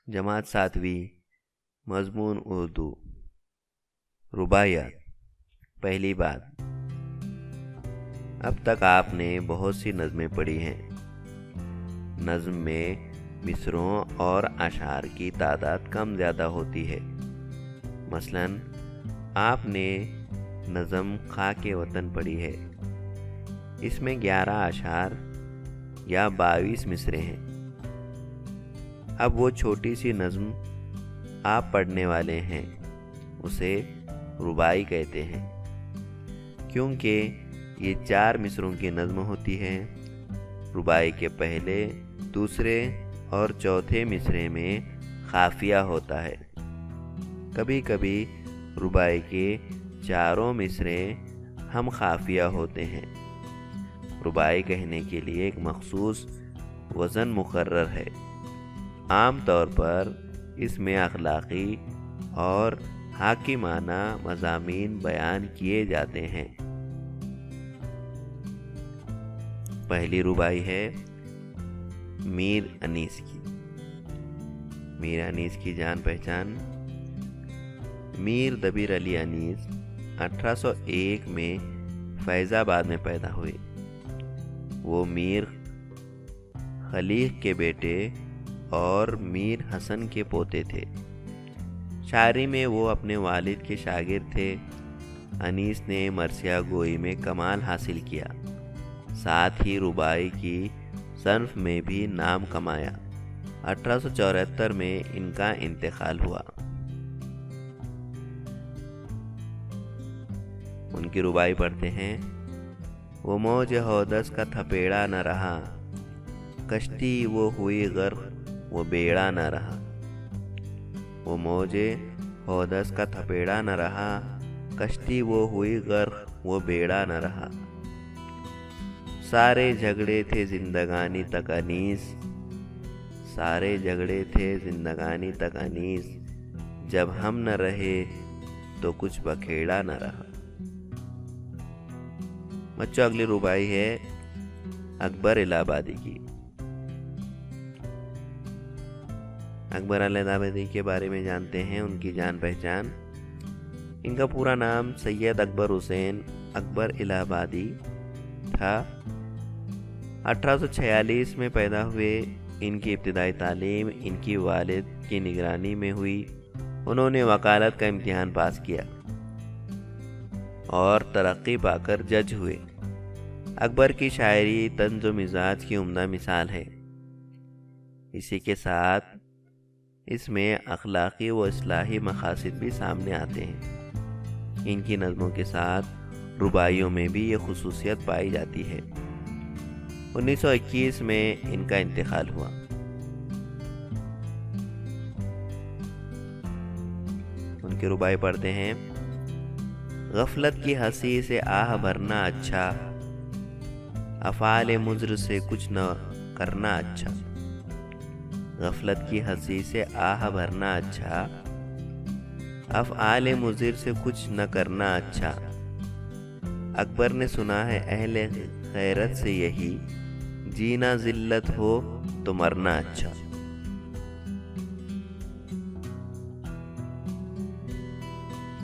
جماعت 7ویں، مضمون اردو، رباعیات۔ پہلی بات، اب تک آپ نے بہت سی نظمیں پڑھی ہیں۔ نظم میں مصرعوں اور اشعار کی تعداد کم زیادہ ہوتی ہے۔ مثلاً آپ نے نظم خاک وطن پڑھی ہے، اس میں 11 اشعار یا 22 مصرعے ہیں۔ اب وہ چھوٹی سی نظم آپ پڑھنے والے ہیں، اسے رباعی کہتے ہیں، کیونکہ یہ 4 مصرعوں کی نظم ہوتی ہے۔ رباعی کے پہلے، دوسرے اور چوتھے مصرعے میں قافیہ ہوتا ہے۔ کبھی کبھی رباعی کے چاروں مصرعے ہم قافیہ ہوتے ہیں۔ رباعی کہنے کے لیے ایک مخصوص وزن مقرر ہے۔ عام طور پر اس میں اخلاقی اور حاکمانہ مضامین بیان کیے جاتے ہیں۔ پہلی رباعی ہے میر انیس کی۔ میر انیس کی جان پہچان: میر دبیر علی انیس 1801 میں فیض آباد میں پیدا ہوئے۔ وہ میر خلیق کے بیٹے اور میر حسن کے پوتے تھے۔ شاعری میں وہ اپنے والد کے شاگرد تھے۔ انیس نے مرثیہ گوئی میں کمال حاصل کیا، ساتھ ہی رباعی کی صنف میں بھی نام کمایا۔ 1874 میں ان کا انتقال ہوا۔ ان کی رباعی پڑھتے ہیں: وہ موج حودث کا تھپیڑا نہ رہا، کشتی وہ ہوئی غرق وہ بیڑا نہ رہا۔ وہ موج حودث کا تھپیڑا نہ رہا، کشتی وہ ہوئی غرق وہ بیڑا نہ رہا۔ سارے جھگڑے تھے زندگانی تک انیس، سارے جھگڑے تھے زندگانی تک انیس، جب ہم نہ رہے تو کچھ بکھیڑا نہ رہا۔ بچوں، اگلی رباعی ہے اکبر الہ آبادی کی۔ اکبر الہ آبادی کے بارے میں جانتے ہیں، ان کی جان پہچان: ان کا پورا نام سید اکبر حسین اکبر الہ آبادی تھا۔ 1846 میں پیدا ہوئے۔ ان کی ابتدائی تعلیم ان کی والد کی نگرانی میں ہوئی۔ انہوں نے وکالت کا امتحان پاس کیا اور ترقی پا کر جج ہوئے۔ اکبر کی شاعری طنز و مزاج کی عمدہ مثال ہے۔ اسی کے ساتھ اس میں اخلاقی و اصلاحی مقاصد بھی سامنے آتے ہیں۔ ان کی نظموں کے ساتھ رباعیوں میں بھی یہ خصوصیت پائی جاتی ہے۔ 1921 میں ان کا انتقال ہوا۔ ان کی رباعی پڑھتے ہیں: غفلت کی ہنسی سے آہ بھرنا اچھا، افعال مضر سے کچھ نہ کرنا اچھا۔ غفلت کی ہنسی سے آہ بھرنا اچھا، افعال مضر سے کچھ نہ کرنا اچھا۔ اکبر نے سنا ہے اہل غیرت سے یہی، جینا ذلت ہو تو مرنا اچھا۔